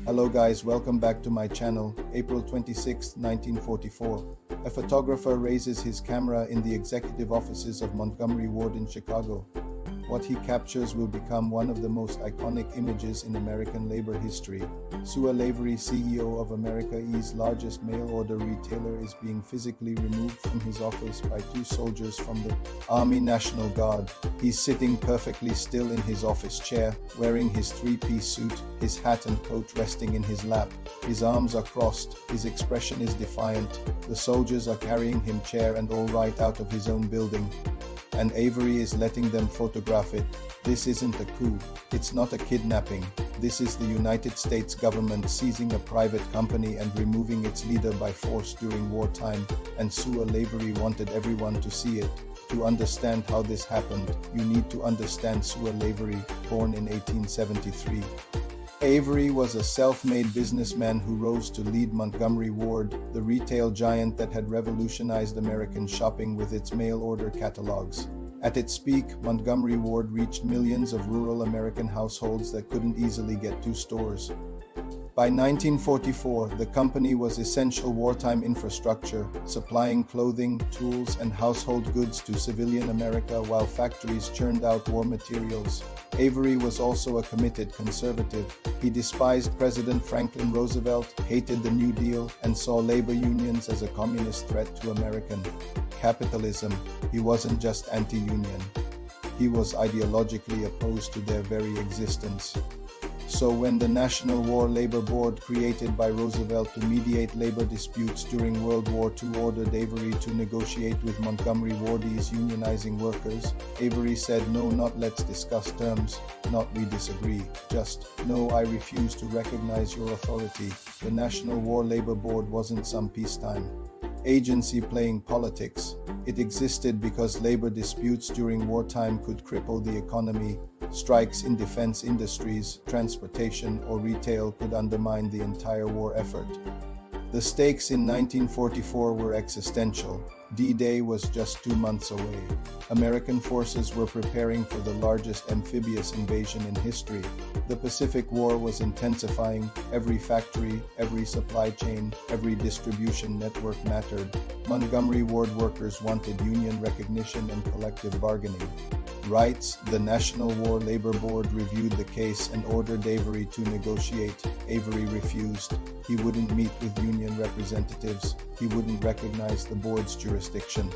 Hello guys, welcome back to my channel. April 26, 1944. A photographer raises his camera in the executive offices of Montgomery Ward in Chicago. What he captures will become one of the most iconic images in American labor history. Sewell Avery, CEO of America's largest mail-order retailer, is being physically removed from his office by two soldiers from the Army National Guard. He's sitting perfectly still in his office chair, wearing his three-piece suit, his hat and coat resting in his lap. His arms are crossed, his expression is defiant. The soldiers are carrying him chair and all right out of his own building. And Avery is letting them photograph it. This isn't a coup. It's not a kidnapping. This is the United States government seizing a private company and removing its leader by force during wartime, and Sewell Avery wanted everyone to see it. To understand how this happened, you need to understand Sewell Avery, born in 1873. Avery was a self-made businessman who rose to lead Montgomery Ward, the retail giant that had revolutionized American shopping with its mail-order catalogs. At its peak, Montgomery Ward reached millions of rural American households that couldn't easily get to stores. By 1944, the company was essential wartime infrastructure, supplying clothing, tools, and household goods to civilian America while factories churned out war materials. Avery was also a committed conservative. He despised President Franklin Roosevelt, hated the New Deal, and saw labor unions as a communist threat to American capitalism. He wasn't just anti-union. He was ideologically opposed to their very existence. So when the National War Labor Board, created by Roosevelt to mediate labor disputes during World War II, ordered Avery to negotiate with Montgomery Ward's unionizing workers, Avery said, "No, not let's discuss terms, not we disagree, just, no, I refuse to recognize your authority." The National War Labor Board wasn't some peacetime agency playing politics. It existed because labor disputes during wartime could cripple the economy. Strikes in defense industries, transportation, or retail could undermine the entire war effort. The stakes in 1944 were existential. D-Day was just 2 months away. American forces were preparing for the largest amphibious invasion in history. The Pacific War was intensifying. Every factory, every supply chain, every distribution network mattered. Montgomery Ward workers wanted union recognition and collective bargaining rights. The National War Labor Board reviewed the case and ordered Avery to negotiate. Avery refused. He wouldn't meet with union representatives. He wouldn't recognize the board's jurisdiction.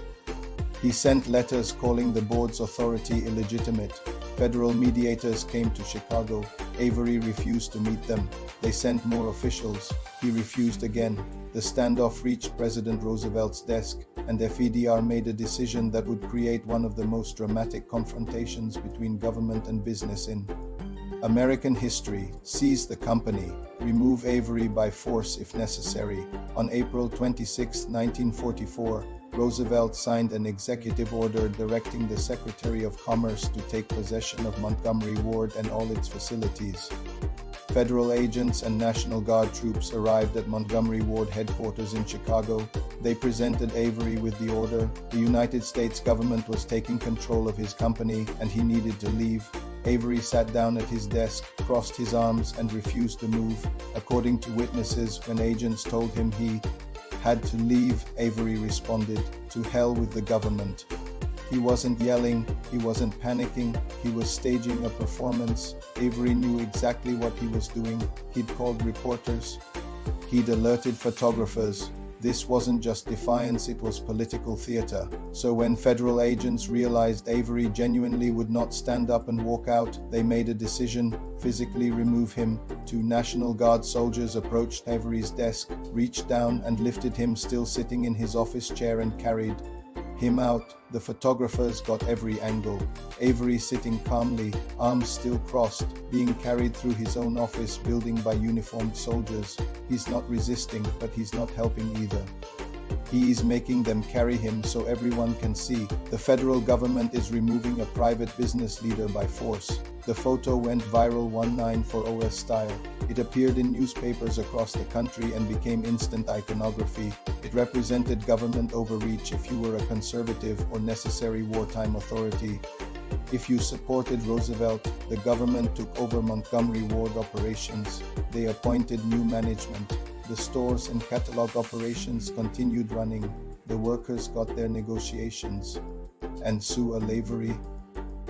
He sent letters calling the board's authority illegitimate. Federal mediators came to Chicago. Avery refused to meet them. They sent more officials. He refused again. The standoff reached President Roosevelt's desk, and FDR made a decision that would create one of the most dramatic confrontations between government and business in American history. Seize the company. Remove Avery by force if necessary. On April 26, 1944, Roosevelt signed an executive order directing the Secretary of Commerce to take possession of Montgomery Ward and all its facilities. Federal agents and National Guard troops arrived at Montgomery Ward headquarters in Chicago. They presented Avery with the order. The United States government was taking control of his company, and he needed to leave. Avery sat down at his desk, crossed his arms, and refused to move. According to witnesses, when agents told him he had to leave, Avery responded, "To hell with the government." He wasn't yelling, he wasn't panicking, he was staging a performance. Avery knew exactly what he was doing. He'd called reporters. He'd alerted photographers. This wasn't just defiance, it was political theater. So when federal agents realized Avery genuinely would not stand up and walk out, they made a decision: physically remove him. Two National Guard soldiers approached Avery's desk, reached down and lifted him still sitting in his office chair and carried him out. The photographers got every angle. Avery sitting calmly, arms still crossed, being carried through his own office building by uniformed soldiers. He's not resisting, but he's not helping either. He is making them carry him so everyone can see. The federal government is removing a private business leader by force. The photo went viral 1940s style. It appeared in newspapers across the country and became instant iconography. It represented government overreach if you were a conservative or necessary wartime authority. If you supported Roosevelt, the government took over Montgomery Ward operations. They appointed new management. The stores and catalog operations continued running. The workers got their negotiations. And Sewell Avery?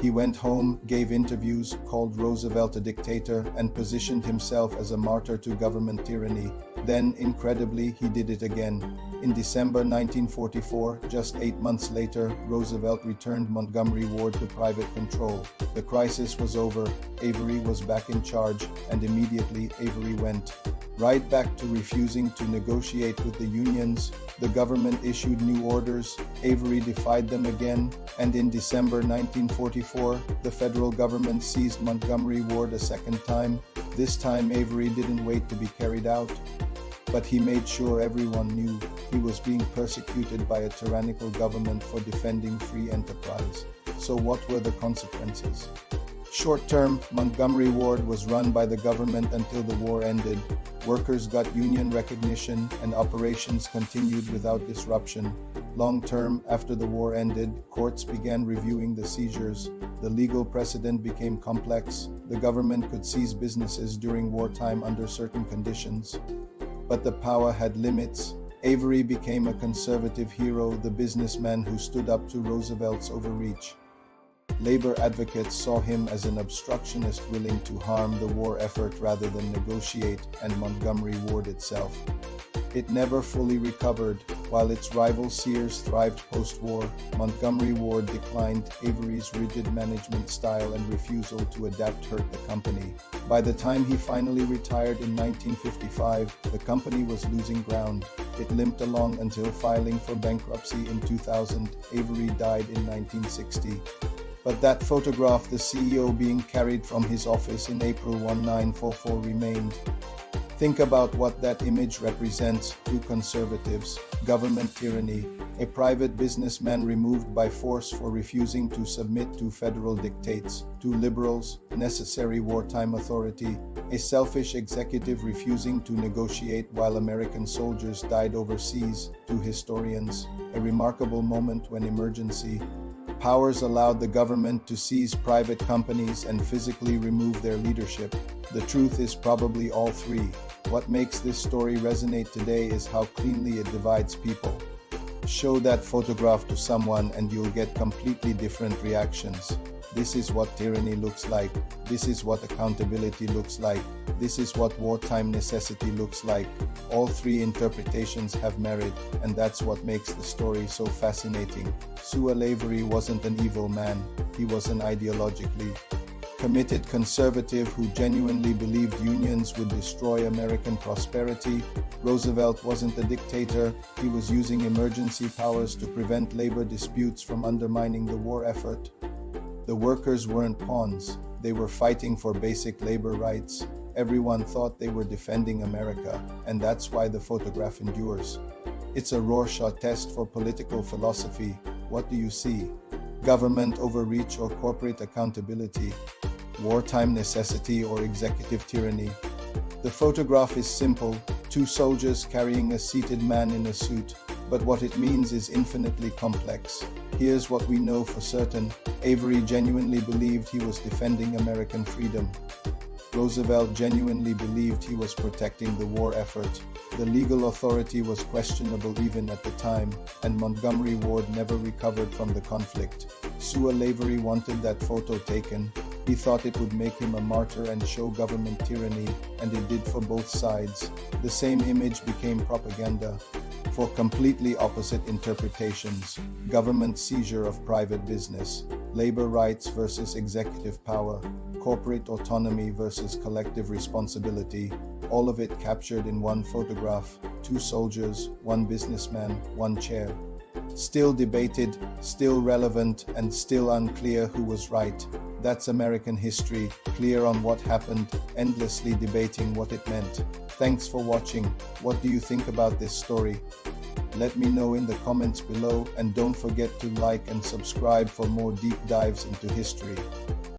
He went home, gave interviews, called Roosevelt a dictator, and positioned himself as a martyr to government tyranny. Then, incredibly, he did it again. In December 1944, just 8 months later, Roosevelt returned Montgomery Ward to private control. The crisis was over, Avery was back in charge, and immediately Avery went right back to refusing to negotiate with the unions. The government issued new orders, Avery defied them again, and in December 1944, the federal government seized Montgomery Ward a second time. This time Avery didn't wait to be carried out, but he made sure everyone knew he was being persecuted by a tyrannical government for defending free enterprise. So what were the consequences? Short-term, Montgomery Ward was run by the government until the war ended. Workers got union recognition and operations continued without disruption. Long-term, after the war ended, courts began reviewing the seizures. The legal precedent became complex. The government could seize businesses during wartime under certain conditions. But the power had limits. Avery became a conservative hero, the businessman who stood up to Roosevelt's overreach. Labor advocates saw him as an obstructionist willing to harm the war effort rather than negotiate, and Montgomery Ward itself. It never fully recovered. While its rival Sears thrived post-war, Montgomery Ward declined. Avery's rigid management style and refusal to adapt hurt the company. By the time he finally retired in 1955, the company was losing ground. It limped along until filing for bankruptcy in 2000. Avery died in 1960. But that photograph, the CEO being carried from his office in April 1944, remained. Think about what that image represents to conservatives: government tyranny, a private businessman removed by force for refusing to submit to federal dictates; to liberals, necessary wartime authority, a selfish executive refusing to negotiate while American soldiers died overseas; to historians, a remarkable moment when emergency powers allowed the government to seize private companies and physically remove their leadership. The truth is probably all three. What makes this story resonate today is how cleanly it divides people. Show that photograph to someone and you'll get completely different reactions. This is what tyranny looks like. This is what accountability looks like. This is what wartime necessity looks like. All three interpretations have merit, and that's what makes the story so fascinating. Sewell Avery wasn't an evil man. He was an ideologically committed conservative who genuinely believed unions would destroy American prosperity. Roosevelt wasn't a dictator. He was using emergency powers to prevent labor disputes from undermining the war effort. The workers weren't pawns. They were fighting for basic labor rights. Everyone thought they were defending America, and that's why the photograph endures. It's a Rorschach test for political philosophy. What do you see? Government overreach or corporate accountability? Wartime necessity or executive tyranny? The photograph is simple: two soldiers carrying a seated man in a suit. But what it means is infinitely complex. Here's what we know for certain: Avery genuinely believed he was defending American freedom. Roosevelt genuinely believed he was protecting the war effort. The legal authority was questionable even at the time, and Montgomery Ward never recovered from the conflict. Sewell Avery wanted that photo taken. He thought it would make him a martyr and show government tyranny, and it did for both sides. The same image became propaganda for completely opposite interpretations: government seizure of private business, labor rights versus executive power, corporate autonomy versus collective responsibility, all of it captured in one photograph: two soldiers, one businessman, one chair. Still debated, still relevant, and still unclear who was right. That's American history, clear on what happened, endlessly debating what it meant. Thanks for watching. What do you think about this story? Let me know in the comments below, and don't forget to like and subscribe for more deep dives into history.